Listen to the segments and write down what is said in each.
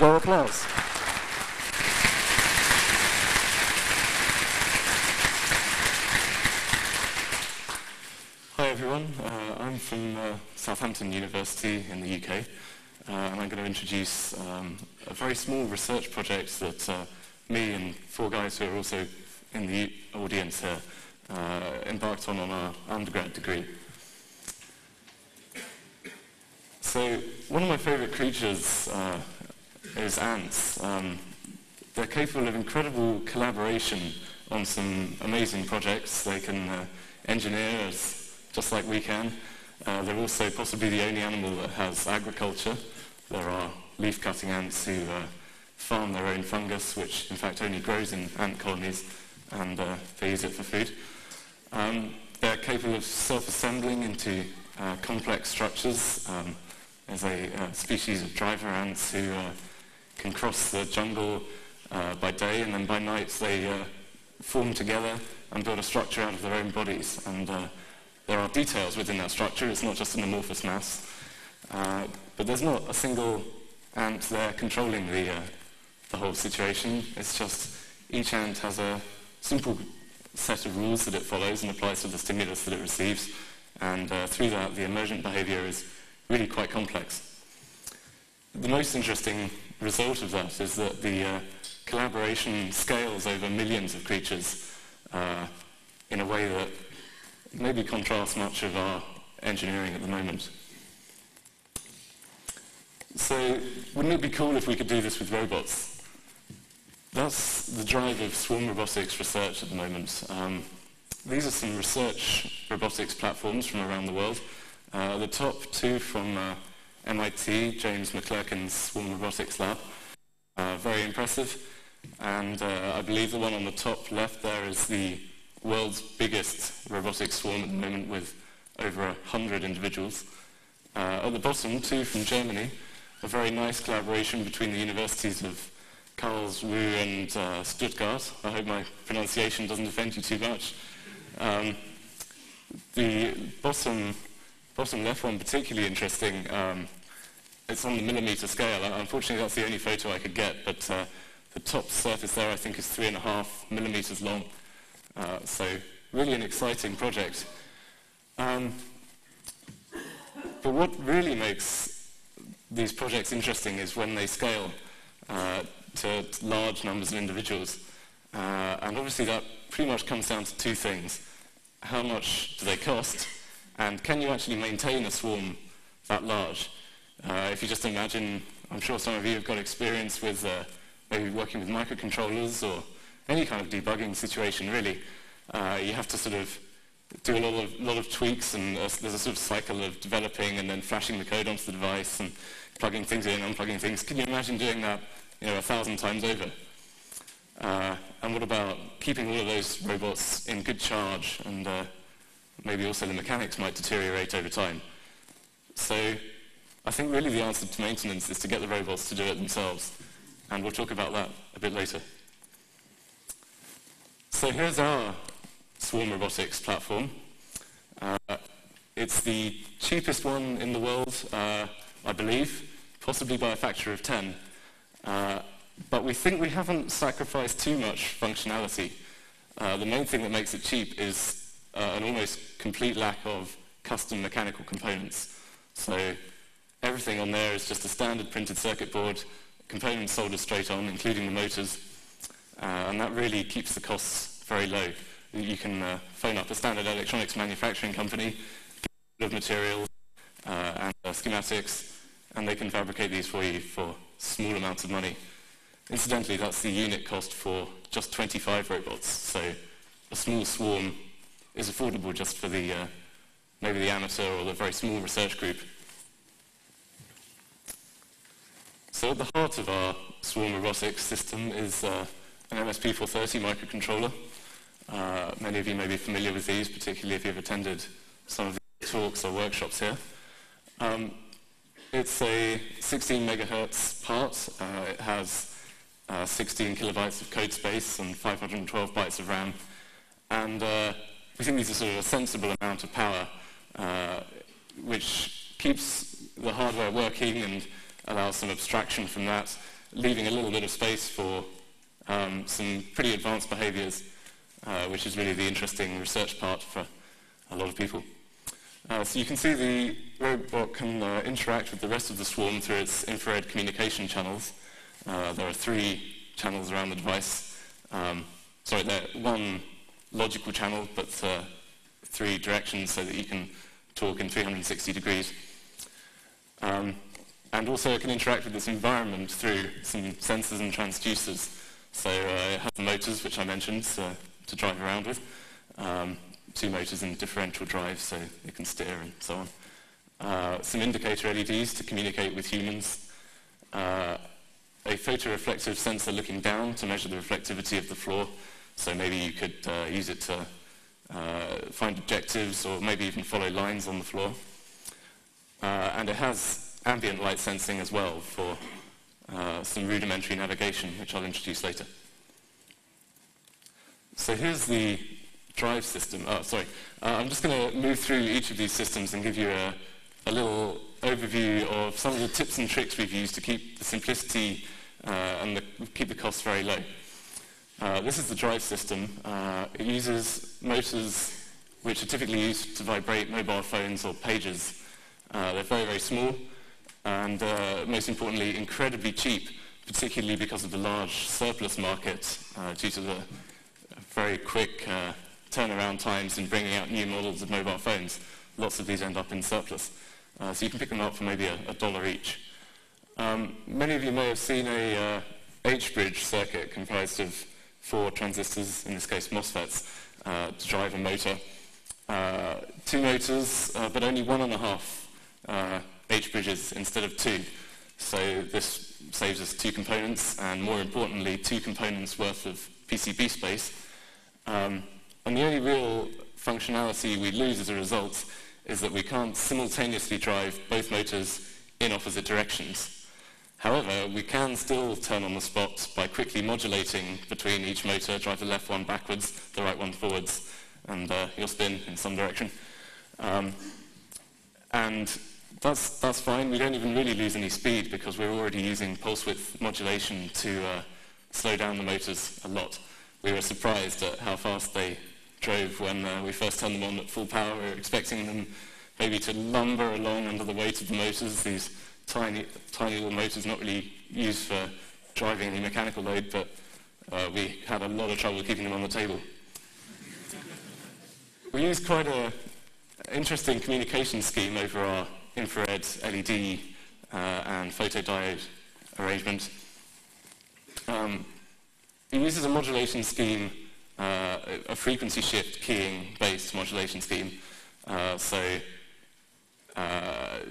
Your applause. Hi everyone, I'm from Southampton University in the UK, and I'm going to introduce a very small research project that me and four guys who are also in the audience here embarked on our undergrad degree. So one of my favourite creatures is ants. They're capable of incredible collaboration on some amazing projects. They can engineer just like we can. They're also possibly the only animal that has agriculture. There are leaf-cutting ants who farm their own fungus, which in fact only grows in ant colonies, and they use it for food. They're capable of self-assembling into complex structures. There's a species of driver ants who can cross the jungle by day, and then by night they form together and build a structure out of their own bodies. And there are details within that structure. It's not just an amorphous mass. But there's not a single ant there controlling the whole situation. It's just each ant has a simple set of rules that it follows and applies to the stimulus that it receives. And through that, the emergent behavior is really quite complex. The most interesting result of that is that the collaboration scales over millions of creatures in a way that maybe contrasts much of our engineering at the moment. So, wouldn't it be cool if we could do this with robots? That's the drive of swarm robotics research at the moment. These are some research robotics platforms from around the world. The top two from MIT, James McClurkin's Swarm Robotics Lab. Very impressive. And I believe the one on the top left there is the world's biggest robotic swarm at the moment, with over 100 individuals. At the bottom, two from Germany, a very nice collaboration between the universities of Karlsruhe and Stuttgart. I hope my pronunciation doesn't offend you too much. The bottom left one, particularly interesting. It's on the millimetre scale. Unfortunately, that's the only photo I could get, but the top surface there, I think, is 3.5 millimetres long. So really an exciting project. But what really makes these projects interesting is when they scale to large numbers of individuals. And obviously that pretty much comes down to two things. How much do they cost? And can you actually maintain a swarm that large? If you just imagine, I'm sure some of you have got experience with maybe working with microcontrollers or any kind of debugging situation, really. You have to sort of do a lot of tweaks, and there's a sort of cycle of developing and then flashing the code onto the device and plugging things in, unplugging things. Can you imagine doing that 1,000 times over? And what about keeping all of those robots in good charge, and maybe also the mechanics might deteriorate over time? So I think really the answer to maintenance is to get the robots to do it themselves, and we'll talk about that a bit later. So here's our swarm robotics platform. It's the cheapest one in the world, I believe, possibly by a factor of 10. But we think we haven't sacrificed too much functionality. The main thing that makes it cheap is an almost complete lack of custom mechanical components. So everything on there is just a standard printed circuit board, components soldered straight on, including the motors, and that really keeps the costs very low. You can phone up a standard electronics manufacturing company, get of materials and schematics, and they can fabricate these for you for small amounts of money. Incidentally, that's the unit cost for just 25 robots, so a small swarm is affordable just for the maybe the amateur or the very small research group. So at the heart of our swarm robotics system is an MSP430 microcontroller. Many of you may be familiar with these, particularly if you've attended some of the talks or workshops here. It's a 16 megahertz part. It has 16 kilobytes of code space and 512 bytes of RAM. And we think these are sort of a sensible amount of power, which keeps the hardware working and allows some abstraction from that, leaving a little bit of space for some pretty advanced behaviors, which is really the interesting research part for a lot of people. So you can see the robot can interact with the rest of the swarm through its infrared communication channels. There are 3 channels around the device. They're one logical channel, but 3 directions so that you can talk in 360 degrees. And also it can interact with this environment through some sensors and transducers. So it has the motors, which I mentioned, to drive around with. 2 motors and differential drive, so it can steer and so on. Some indicator LEDs to communicate with humans. A photoreflective sensor looking down to measure the reflectivity of the floor. So maybe you could use it to find objectives or maybe even follow lines on the floor. And it has ambient light sensing as well for some rudimentary navigation, which I'll introduce later. So here's the drive system. I'm just going to move through each of these systems and give you a little overview of some of the tips and tricks we've used to keep the simplicity and keep the costs very low. This is the drive system. It uses motors which are typically used to vibrate mobile phones or pagers. They're very, very small and, most importantly, incredibly cheap, particularly because of the large surplus market due to the very quick turnaround times in bringing out new models of mobile phones. Lots of these end up in surplus. So you can pick them up for maybe $1 each. Many of you may have seen a H-bridge circuit comprised of 4 transistors, in this case MOSFETs, to drive a motor. 2 motors, but only 1.5 H-bridges instead of 2. So this saves us 2 components, and more importantly, 2 components worth of PCB space. And the only real functionality we lose as a result is that we can't simultaneously drive both motors in opposite directions. However, we can still turn on the spot by quickly modulating between each motor, drive the left one backwards, the right one forwards, and you'll spin in some direction. And that's fine. We don't even really lose any speed because we're already using pulse width modulation to slow down the motors a lot. We were surprised at how fast they drove when we first turned them on at full power. We were expecting them maybe to lumber along under the weight of the motors, these tiny little motors not really used for driving any mechanical load, but we had a lot of trouble keeping them on the table. We used quite an interesting communication scheme over our infrared LED and photodiode arrangement. It uses a modulation scheme, a frequency shift keying based modulation scheme.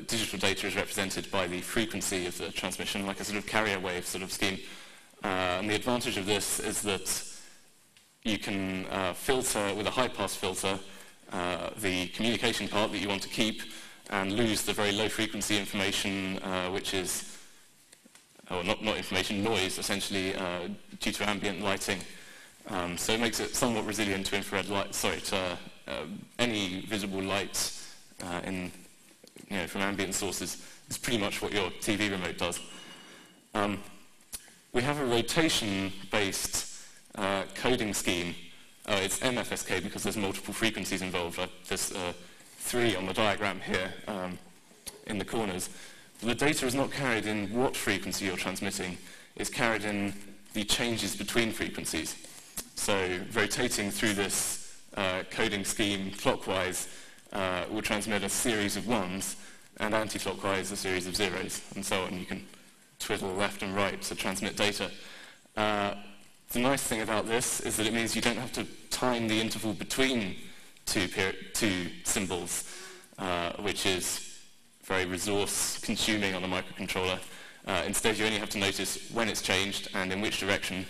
Digital data is represented by the frequency of the transmission, like a sort of carrier wave sort of scheme. And the advantage of this is that you can filter with a high-pass filter the communication part that you want to keep and lose the very low frequency information, which is, or not information, noise, essentially, due to ambient lighting. So it makes it somewhat resilient to infrared light, to any visible light from ambient sources. It's pretty much what your TV remote does. We have a rotation-based coding scheme. It's MFSK because there's multiple frequencies involved. There's 3 on the diagram here in the corners. The data is not carried in what frequency you're transmitting. It's carried in the changes between frequencies. So rotating through this coding scheme clockwise will transmit a series of 1s, and anti-clockwise a series of 0s, and so on. You can twiddle left and right to transmit data. The nice thing about this is that it means you don't have to time the interval between two symbols, which is very resource-consuming on a microcontroller. Instead, you only have to notice when it's changed and in which direction,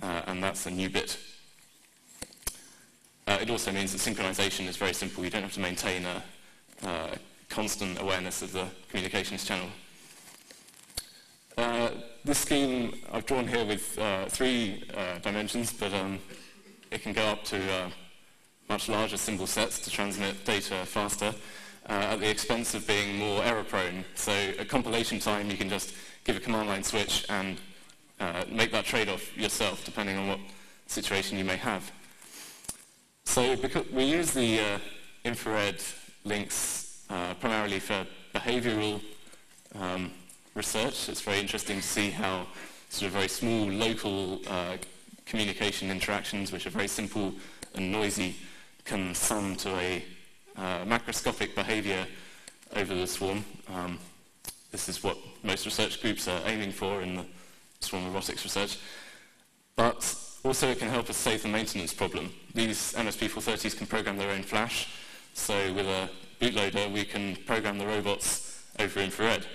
and that's a new bit. It also means that synchronization is very simple. You don't have to maintain a constant awareness of the communications channel. This scheme I've drawn here with 3 dimensions, but it can go up to much larger symbol sets to transmit data faster at the expense of being more error-prone. So at compilation time, you can just give a command line switch and make that trade-off yourself, depending on what situation you may have. So because we use the infrared links primarily for behavioral research. It's very interesting to see how sort of very small local communication interactions, which are very simple and noisy, can sum to a macroscopic behavior over the swarm. This is what most research groups are aiming for in the swarm robotics research. But also it can help us save the maintenance problem. These MSP430s can program their own flash, so with a bootloader we can program the robots over infrared.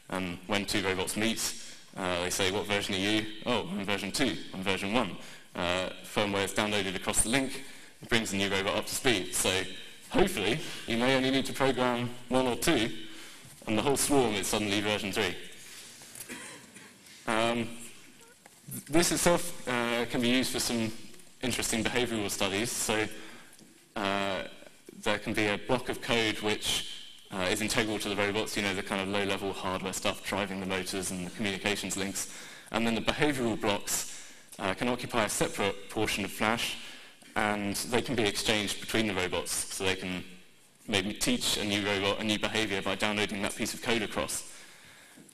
And when two robots meet, they say, what version are you? Oh, I'm version 2, I'm version 1. Firmware is downloaded across the link, it brings the new robot up to speed. So hopefully you may only need to program 1 or 2, and the whole swarm is suddenly version 3. This itself can be used for some interesting behavioral studies. So there can be a block of code which is integral to the robots, you know, the kind of low-level hardware stuff driving the motors and the communications links. And then the behavioral blocks can occupy a separate portion of flash, and they can be exchanged between the robots. So they can maybe teach a new robot a new behavior by downloading that piece of code across.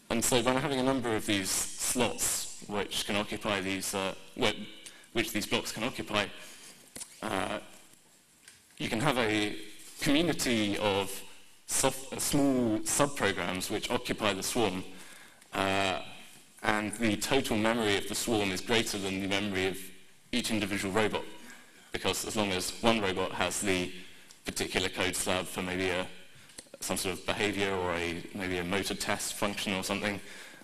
And so by having a number of these slots which can occupy these, which these blocks can occupy, you can have a community of small subprograms which occupy the swarm, and the total memory of the swarm is greater than the memory of each individual robot, because as long as one robot has the particular code slab for maybe some sort of behavior or maybe a motor test function or something,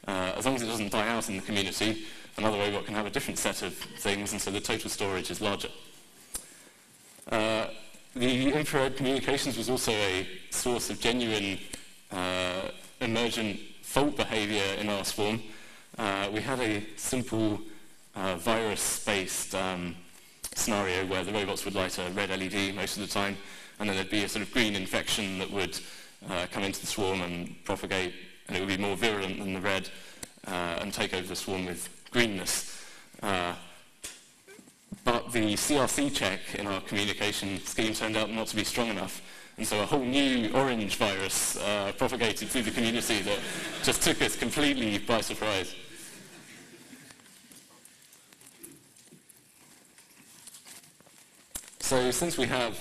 as long as it doesn't die out in the community, another robot can have a different set of things, and so the total storage is larger. The infrared communications was also a source of genuine emergent fault behavior in our swarm. We had a simple virus-based scenario where the robots would light a red LED most of the time, and then there'd be a sort of green infection that would come into the swarm and propagate, and it would be more virulent than the red and take over the swarm with greenness. But the CRC check in our communication scheme turned out not to be strong enough, and so a whole new orange virus propagated through the community that just took us completely by surprise. So since we have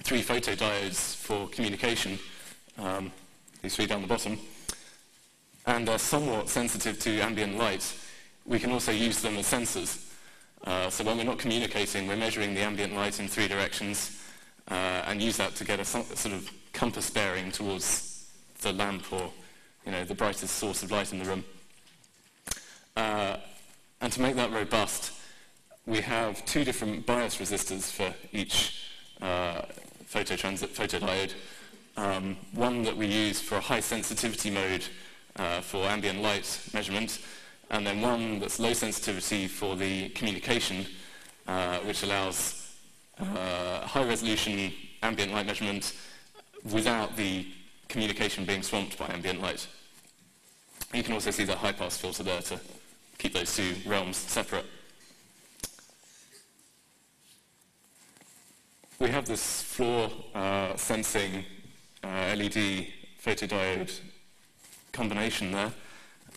3 photodiodes for communication, these 3 down the bottom, and are somewhat sensitive to ambient light, we can also use them as sensors. So when we're not communicating, we're measuring the ambient light in 3 directions and use that to get a sort of compass bearing towards the lamp or, you know, the brightest source of light in the room. And to make that robust, we have 2 different bias resistors for each photodiode. One that we use for a high sensitivity mode for ambient light measurement, and then one that's low sensitivity for the communication, which allows high resolution ambient light measurement without the communication being swamped by ambient light. You can also see that high pass filter there to keep those 2 realms separate. We have this floor sensing LED photodiode combination there,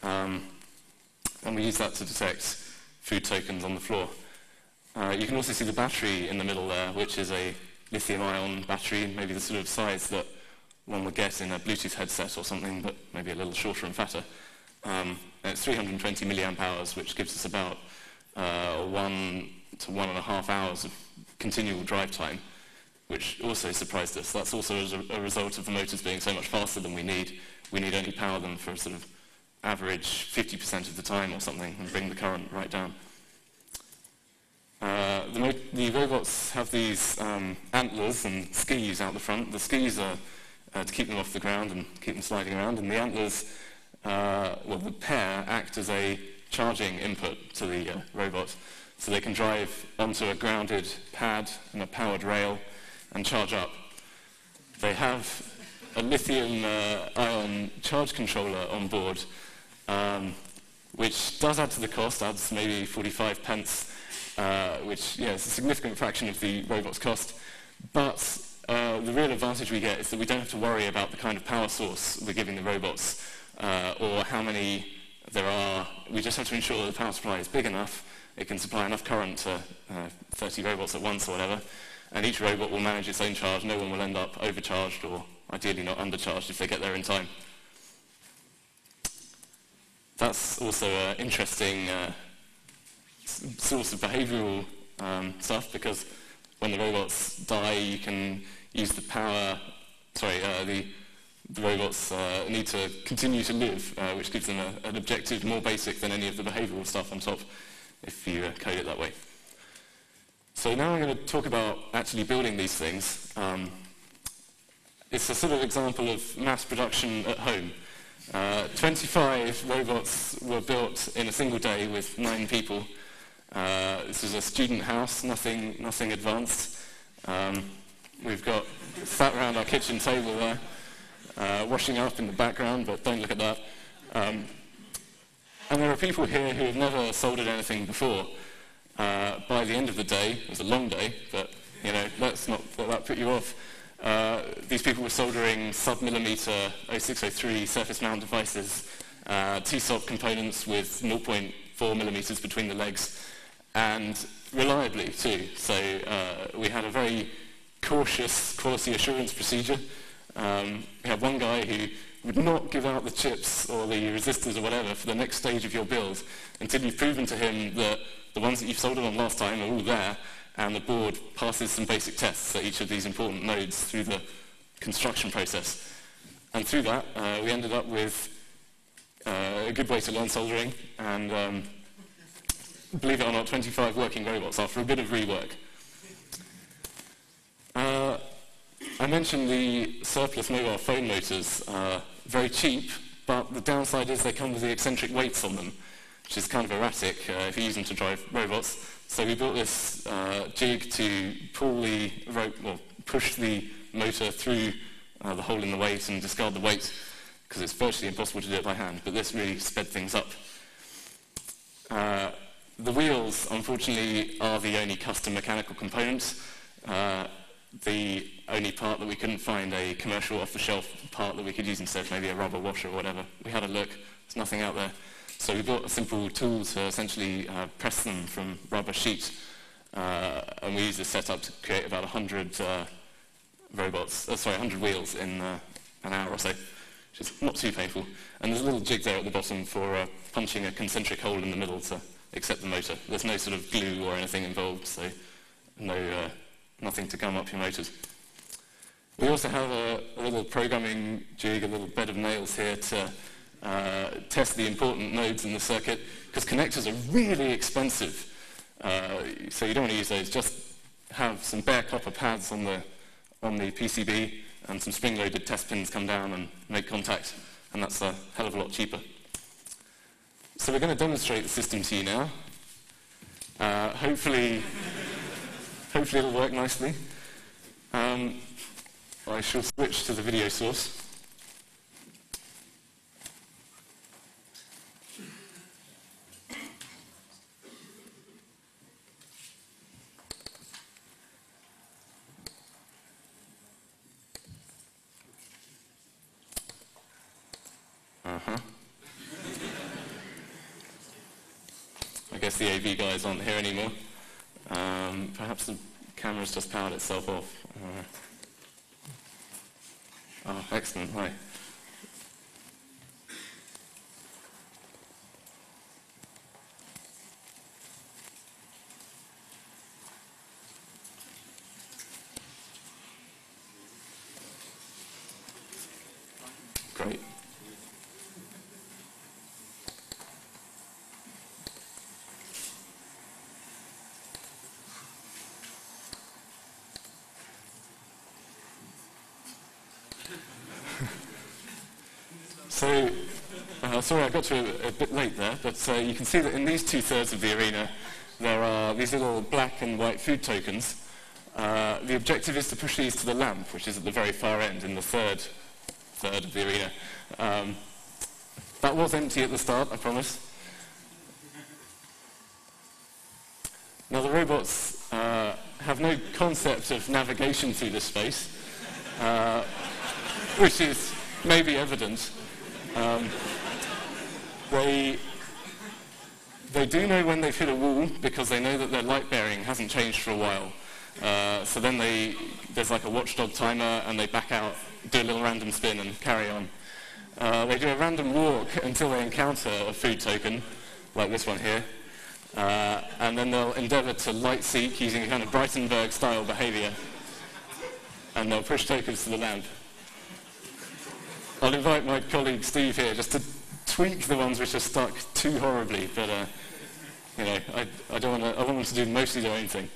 and we use that to detect food tokens on the floor. You can also see the battery in the middle there, which is a lithium-ion battery, maybe the sort of size that one would get in a Bluetooth headset or something, but maybe a little shorter and fatter. And it's 320 milliamp hours, which gives us about 1 to 1.5 hours of continual drive time, which also surprised us. That's also as a result of the motors being so much faster than we need. We need only power them for sort of average 50% of the time or something and bring the current right down. The robots have these antlers and skis out the front. The skis are to keep them off the ground and keep them sliding around, and the antlers, well, the pair act as a charging input to the robot, so they can drive onto a grounded pad and a powered rail and charge up. They have a lithium-ion charge controller on board, which does add to the cost, adds maybe 45 pence, which is a significant fraction of the robot's cost. But the real advantage we get is that we don't have to worry about the kind of power source we're giving the robots, or how many there are. We just have to ensure that the power supply is big enough, it can supply enough current to 30 robots at once or whatever, and each robot will manage its own charge. No one will end up overcharged, or ideally not undercharged if they get there in time. That's also an interesting source of behavioural stuff, because when the robots die, you can use the power, the robots need to continue to live, which gives them an objective more basic than any of the behavioural stuff on top, if you code it that way. So now I'm going to talk about actually building these things. It's a sort of example of mass production at home. 25 robots were built in a single day with 9 people. This is a student house, nothing advanced. We've got sat around our kitchen table there, washing up in the background, but don't look at that. And there are people here who have never soldered anything before. By the end of the day, it was a long day, but let's not let that put you off. These people were soldering sub-millimeter 0603 surface mount devices, T-SOP components with 0.4 millimeters between the legs, and reliably too. So we had a very cautious quality assurance procedure. We had one guy who would not give out the chips or the resistors or whatever for the next stage of your build until you've proven to him that the ones that you've soldered on last time are all there, and the board passes some basic tests at each of these important nodes through the construction process. And through that, we ended up with a good way to learn soldering, and believe it or not, 25 working robots after a bit of rework. I mentioned the surplus mobile phone motors, very cheap, but the downside is they come with the eccentric weights on them, which is kind of erratic if you use them to drive robots. So we built this jig to pull the rope, or push the motor through the hole in the weight and discard the weight, because it's virtually impossible to do it by hand, but this really sped things up. The wheels, unfortunately, are the only custom mechanical components. The only part that we couldn't find a commercial off-the-shelf part that we could use instead, maybe a rubber washer or whatever. We had a look, there's nothing out there. So we built a simple tool to essentially press them from rubber sheet, and we used this setup to create about 100 100 wheels in an hour or so, which is not too painful. And there's a little jig there at the bottom for punching a concentric hole in the middle to accept the motor. There's no sort of glue or anything involved, so nothing to gum up your motors. We also have a little programming jig, a little bed of nails here to test the important nodes in the circuit, because connectors are really expensive, so you don't want to use those. Just have some bare copper pads on the PCB and some spring-loaded test pins come down and make contact, and that's a hell of a lot cheaper. So we're going to demonstrate the system to you now. Hopefully it'll work nicely. I shall switch to the video source. I guess the AV guys aren't here anymore. Perhaps the camera's just powered itself off. Oh, excellent, hi. Great. So, sorry I got to a bit late there, but you can see that in these 2/3 of the arena there are these little black and white food tokens. The objective is to push these to the lamp, which is at the very far end in the third of the arena. That was empty at the start, I promise. Now the robots have no concept of navigation through this space, which is maybe evident. They do know when they've hit a wall because they know that their light bearing hasn't changed for a while. So then there's like a watchdog timer and they back out, do a little random spin and carry on. They do a random walk until they encounter a food token, like this one here. And then they'll endeavour to light seek using a kind of Breitenberg-style behaviour. And they'll push tokens to the lamp. I'll invite my colleague Steve here just to tweak the ones which are stuck too horribly, but you know, I want them to do mostly their own thing.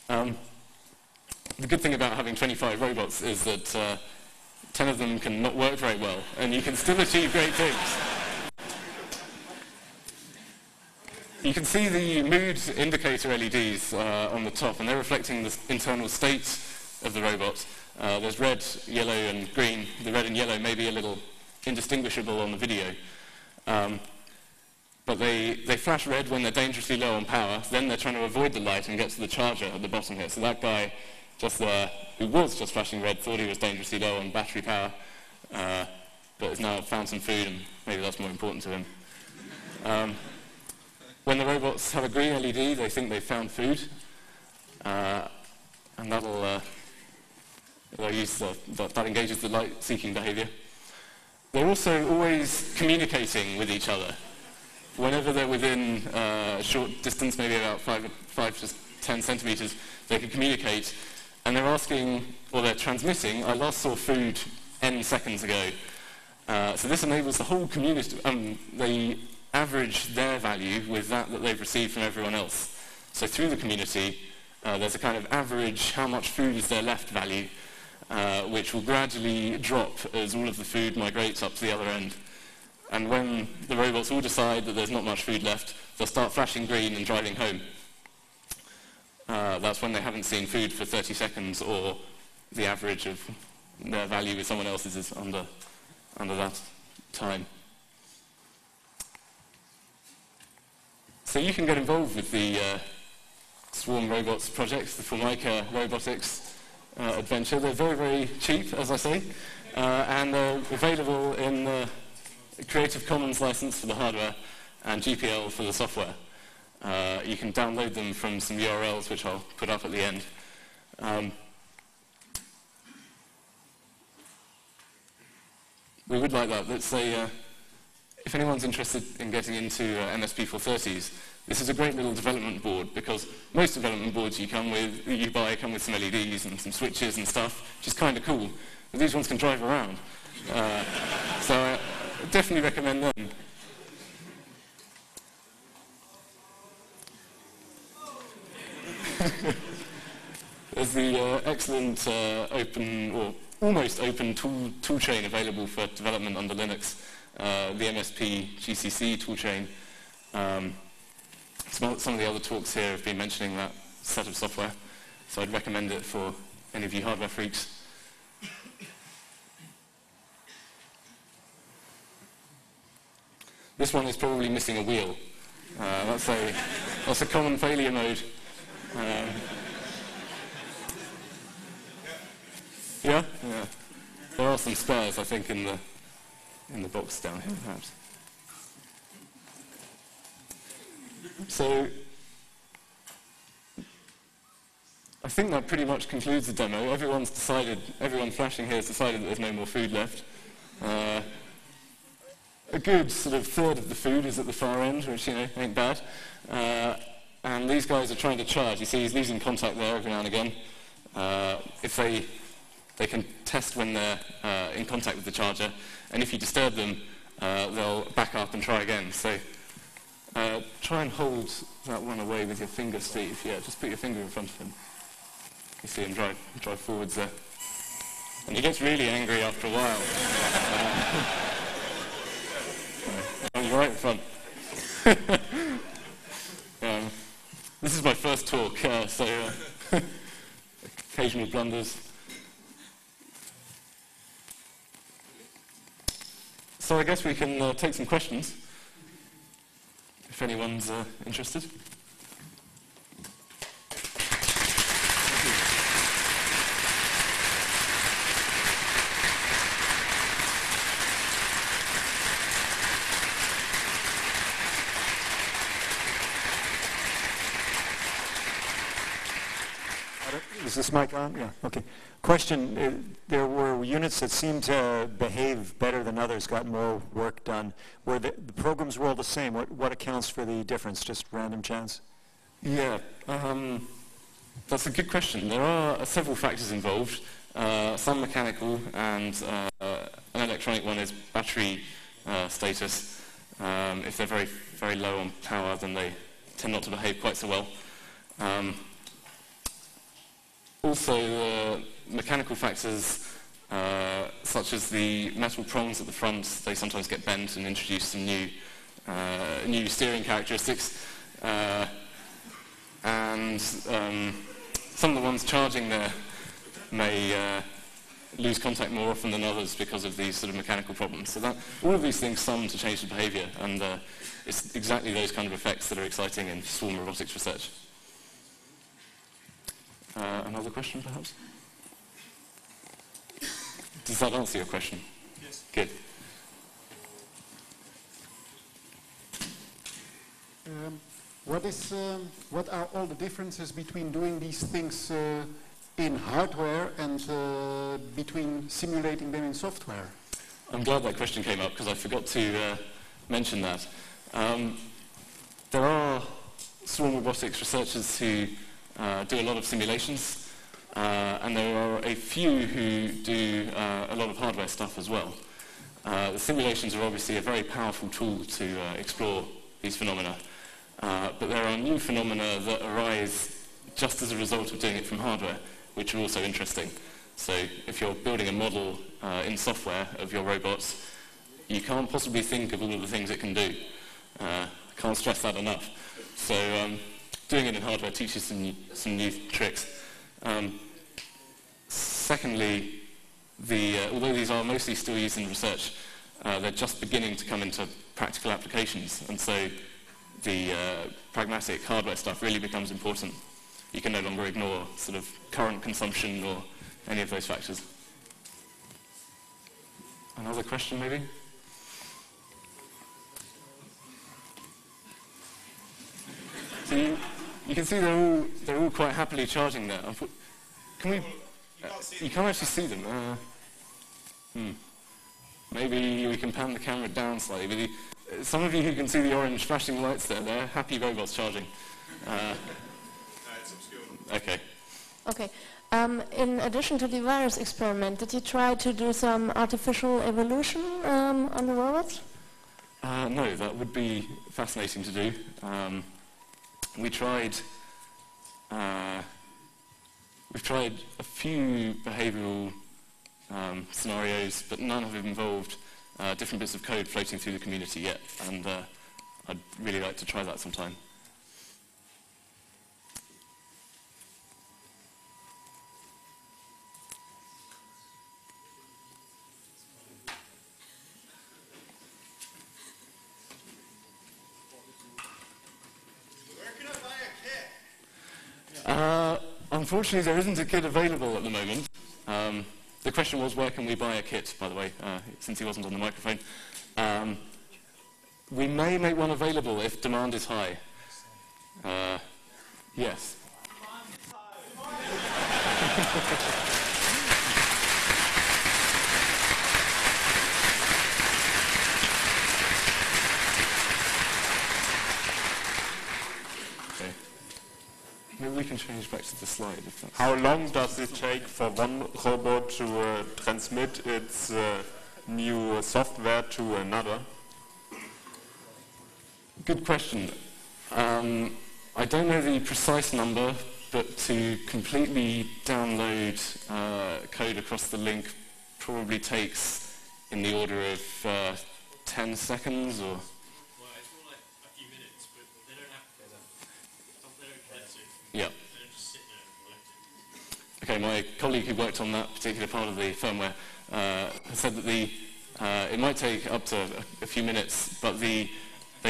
The good thing about having 25 robots is that 10 of them can not work very well, and you can still achieve great things. You can see the mood indicator LEDs on the top, and they're reflecting the internal state of the robot. There's red, yellow, and green. The red and yellow may be a little indistinguishable on the video. But they flash red when they're dangerously low on power, then they're trying to avoid the light and get to the charger at the bottom here. So that guy just there, who was just flashing red, thought he was dangerously low on battery power, but has now found some food, and maybe that's more important to him. When the robots have a green LED, they think they've found food, and that engages the light-seeking behavior. They're also always communicating with each other. Whenever they're within a short distance, maybe about 5 to 10 centimeters, they can communicate, and they're asking, or they're transmitting, I last saw food N seconds ago. So this enables the whole community, they average their value with that they've received from everyone else. So through the community, there's a kind of average how much food is there left value, which will gradually drop as all of the food migrates up to the other end. And when the robots all decide that there's not much food left, they'll start flashing green and driving home. That's when they haven't seen food for 30 seconds, or the average of their value with someone else's is under that time. So you can get involved with the Swarm Robots project, the Formica Robotics adventure. They're very, very cheap, as I say, and they're available in the Creative Commons license for the hardware and GPL for the software. You can download them from some URLs, which I'll put up at the end. We would like that. Let's say, if anyone's interested in getting into MSP 430s, this is a great little development board, because most development boards you buy come with some LEDs and some switches and stuff, which is kind of cool. But these ones can drive around. So I definitely recommend them. There's the excellent open, or almost open toolchain available for development under Linux, the MSP GCC toolchain. Some of the other talks here have been mentioning that set of software, so I'd recommend it for any of you hardware freaks. This one is probably missing a wheel. That's a common failure mode. Yeah? Yeah. There are some spares, I think, in the box down here, perhaps. So, I think that pretty much concludes the demo. Everyone flashing here has decided that there's no more food left. A good sort of third of the food is at the far end, which, ain't bad. And these guys are trying to charge. You see he's losing contact there every now and again. If they can test when they're in contact with the charger, and if you disturb them, they'll back up and try again. So try and hold that one away with your finger, Steve. Yeah, just put your finger in front of him. You see him drive forwards there. And he gets really angry after a while. You're right in front. This is my first talk, so occasional blunders. So I guess we can take some questions, if anyone's interested. Is this mic on? Yeah, okay. Question, there were units that seemed to behave better than others, got more work done. Were the programs were all the same? What accounts for the difference? Just random chance? Yeah, that's a good question. There are several factors involved, some mechanical, and an electronic one is battery status. If they're very, very low on power, then they tend not to behave quite so well. Also, mechanical factors such as the metal prongs at the front, they sometimes get bent and introduce some new steering characteristics. And some of the ones charging there may lose contact more often than others because of these sort of mechanical problems. So that, all of these things sum to change the behaviour, and it's exactly those kind of effects that are exciting in swarm robotics research. Another question, perhaps? Does that answer your question? Yes. Good. What are all the differences between doing these things in hardware and between simulating them in software? I'm glad that question came up because I forgot to mention that. There are swarm robotics researchers who do a lot of simulations, and there are a few who do a lot of hardware stuff as well. The simulations are obviously a very powerful tool to explore these phenomena, but there are new phenomena that arise just as a result of doing it from hardware, which are also interesting. So if you're building a model in software of your robots, you can't possibly think of all of the things it can do. I can't stress that enough. So doing it in hardware teaches some new tricks. Secondly, although these are mostly still used in research, they're just beginning to come into practical applications, and so the pragmatic hardware stuff really becomes important. You can no longer ignore sort of current consumption or any of those factors. Another question, maybe? So you can see they're all quite happily charging there. Can we? You can't actually see them. Maybe we can pan the camera down slightly. But some of you who can see the orange flashing lights there, they're happy robots charging. It's obscure. Okay. Okay. In addition to the virus experiment, did you try to do some artificial evolution on the robots? No, that would be fascinating to do. We've tried a few behavioural scenarios, but none have involved different bits of code floating through the community yet, and I'd really like to try that sometime. Unfortunately, there isn't a kit available at the moment. The question was, where can we buy a kit, by the way, since he wasn't on the microphone. We may make one available if demand is high. Yes. Maybe we can change back to the slide. If that's How long does it take for one robot to transmit its new software to another? Good question. I don't know the precise number, but to completely download code across the link probably takes in the order of 10 seconds or... Well, it's more like a few minutes, but they don't have they don't collect it. Yeah. They don't just sit there and collect it. Okay, my colleague who worked on that particular part of the firmware has said that it might take up to a few minutes, but they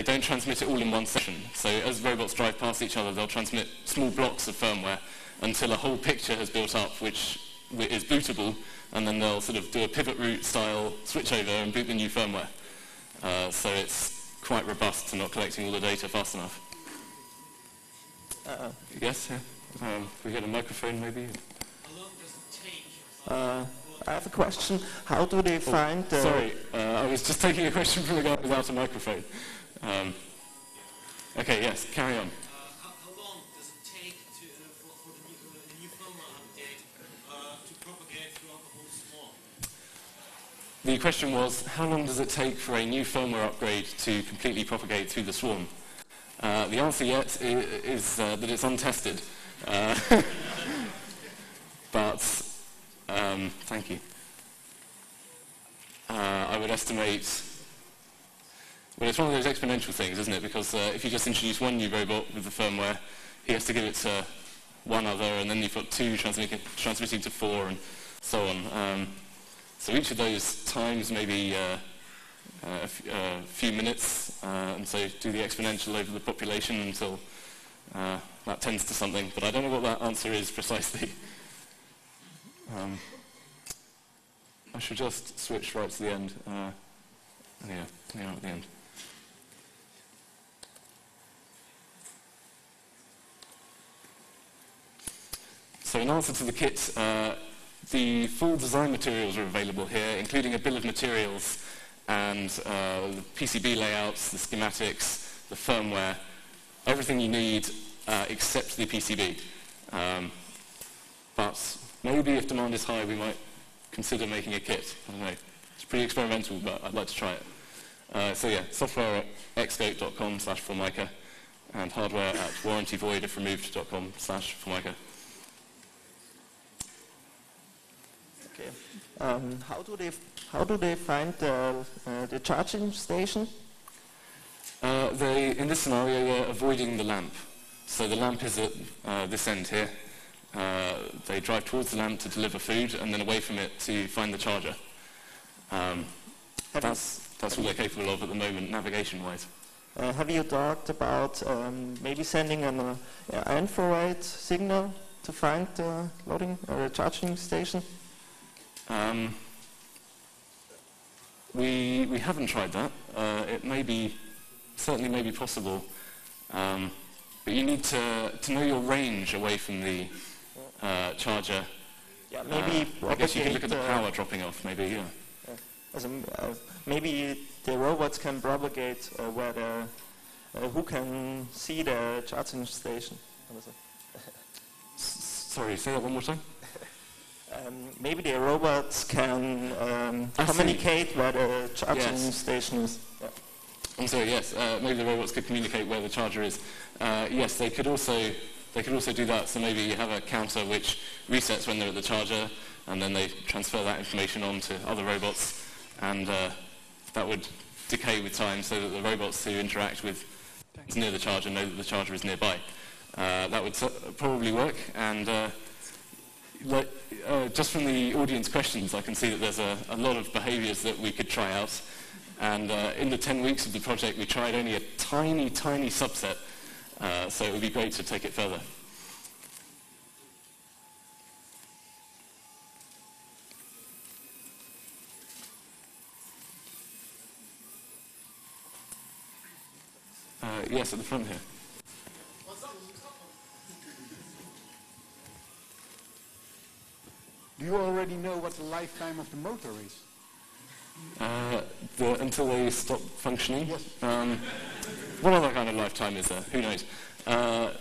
don't transmit it all in one session. So as robots drive past each other, they'll transmit small blocks of firmware until a whole picture has built up, which is bootable, and then they'll sort of do a pivot root style switchover and boot the new firmware. So it's quite robust to not collecting all the data fast enough. Yes? Yeah? We get a microphone maybe? I have a question. How do they find the... Sorry, I was just taking a question from the guy without a microphone. Okay, yes, carry on. How long does it take for the new firmware update to propagate throughout the whole swarm? The question was, how long does it take for a new firmware upgrade to completely propagate through the swarm? The answer yet is that it's untested. But, thank you. I would estimate, well, it's one of those exponential things, isn't it? Because if you just introduce one new robot with the firmware, he has to give it to one other, and then you've got two transmitting to four, and so on. So each of those times maybe a few minutes, and so do the exponential over the population until that tends to something. But I don't know what that answer is precisely. I should just switch right to the end. Yeah, at the end. So in answer to the kit, the full design materials are available here, including a bill of materials and the PCB layouts, the schematics, the firmware, everything you need except the PCB. But maybe if demand is high, we might consider making a kit. I don't know. It's pretty experimental, but I'd like to try it. So yeah, software at xscope.com/Formica and hardware at warrantyvoidifremoved.com/Formica. Okay. How do they find the charging station? In this scenario, they're avoiding the lamp. So the lamp is at this end here. They drive towards the lamp to deliver food and then away from it to find the charger. That's all they're capable of at the moment, navigation-wise. Have you talked about maybe sending an infrared signal to find the loading or charging station? We haven't tried that. It certainly may be possible, but you need to know your range away from the charger. Yeah, maybe I guess you can look at the power dropping off, maybe, yeah. Maybe the robots can propagate who can see the charging station. Sorry, say that one more time. Maybe the robots can communicate where the charging station is. Yeah. I'm sorry, yes. Maybe the robots could communicate where the charger is. Yes, they could also do that. So maybe you have a counter which resets when they're at the charger, and then they transfer that information on to other robots, and that would decay with time so that the robots who interact with near the charger know that the charger is nearby. That would probably work, and just from the audience questions, I can see that there's a lot of behaviors that we could try out. And in the 10 weeks of the project, we tried only a tiny, tiny subset. So it would be great to take it further. Yes, at the front here. Do you already know what the lifetime of the motor is? Until they stop functioning? Yes. What other kind of lifetime is there? Who knows? I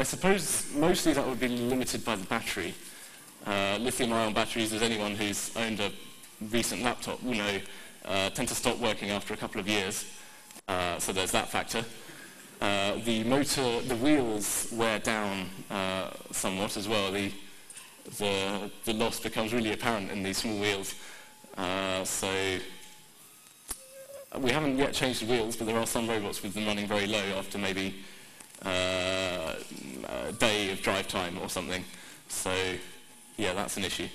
suppose mostly that would be limited by the battery. Lithium-ion batteries, as anyone who's owned a recent laptop will know, tend to stop working after a couple of years. So there's that factor. The wheels wear down somewhat as well. The loss becomes really apparent in these small wheels. So we haven't yet changed the wheels, but there are some robots with them running very low after maybe a day of drive time or something. So yeah, that's an issue.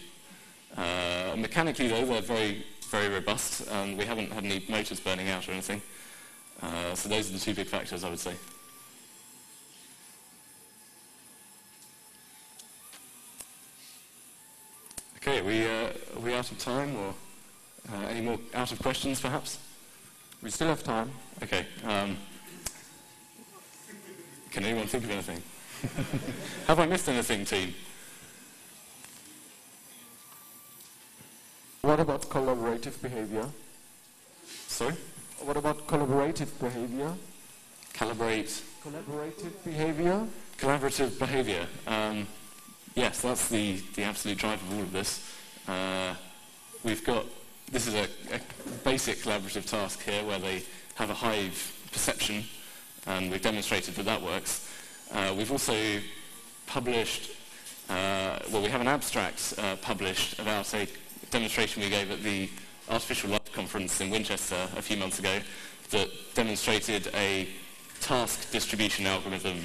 Mechanically though, they're very, very robust, and we haven't had any motors burning out or anything. So those are the two big factors, I would say. Okay, are we out of time, or any more out of questions, perhaps? We still have time. Okay. Can anyone think of anything? Have I missed anything, team? What about collaborative behavior? Sorry? What about collaborative behavior? Calibrate. Collaborative behavior? Collaborative behavior. Yes, that's the absolute drive of all of this. This is a basic collaborative task here where they have a hive perception, and we've demonstrated that that works. We've also published, we have an abstract published about a demonstration we gave at the Artificial Life Conference in Winchester a few months ago that demonstrated a task distribution algorithm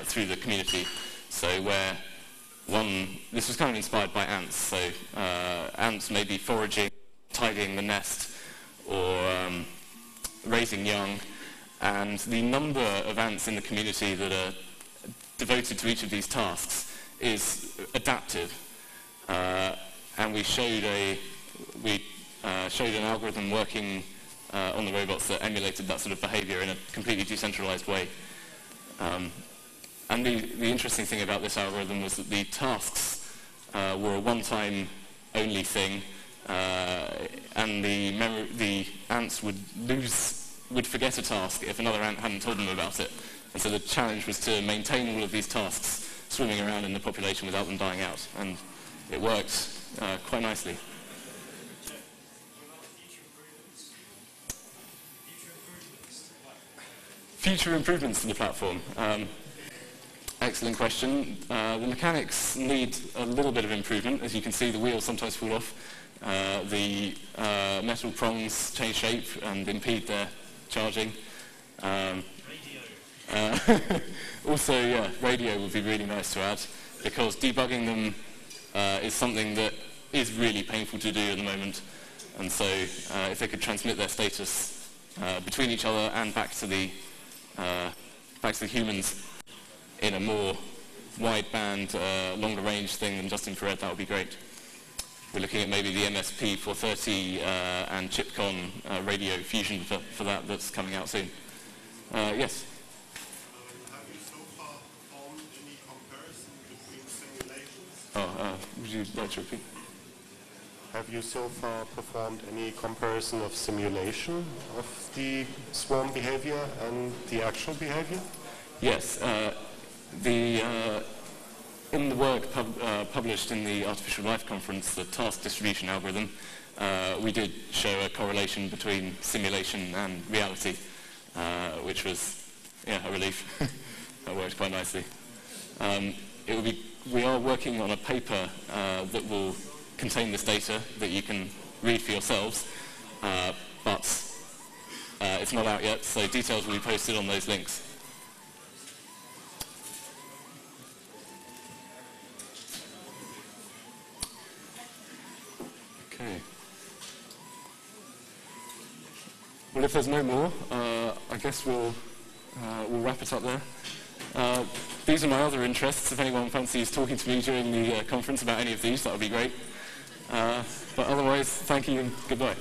through the community. So where this was kind of inspired by ants, so ants may be foraging, tidying the nest, or raising young, and the number of ants in the community that are devoted to each of these tasks is adaptive. And we showed an algorithm working on the robots that emulated that sort of behavior in a completely decentralized way. And the interesting thing about this algorithm was that the tasks were a one-time only thing, and the ants would forget a task if another ant hadn't told them about it. And so the challenge was to maintain all of these tasks swimming around in the population without them dying out, and it worked quite nicely. Future improvements to the platform. Excellent question. The mechanics need a little bit of improvement. As you can see, the wheels sometimes fall off. The metal prongs change shape and impede their charging. Also, yeah, radio would be really nice to add, because debugging them is something that is really painful to do at the moment. And so if they could transmit their status between each other and back to the humans in a more wideband, longer range thing than just infrared, that would be great. We're looking at maybe the MSP 430 and ChipCon radio fusion for that that's coming out soon. Yes? Have you so far performed any comparison between simulations? Would you like to repeat? Have you so far performed any comparison of simulation of the swarm behavior and the actual behavior? Yes. In the work published in the Artificial Life Conference, the task distribution algorithm, we did show a correlation between simulation and reality, which was, yeah, a relief. That worked quite nicely. We are working on a paper that will contain this data that you can read for yourselves, but it's not out yet, so details will be posted on those links. Okay. Well, if there's no more, I guess we'll wrap it up there. These are my other interests. If anyone fancies talking to me during the conference about any of these, that would be great. But otherwise, thank you and goodbye.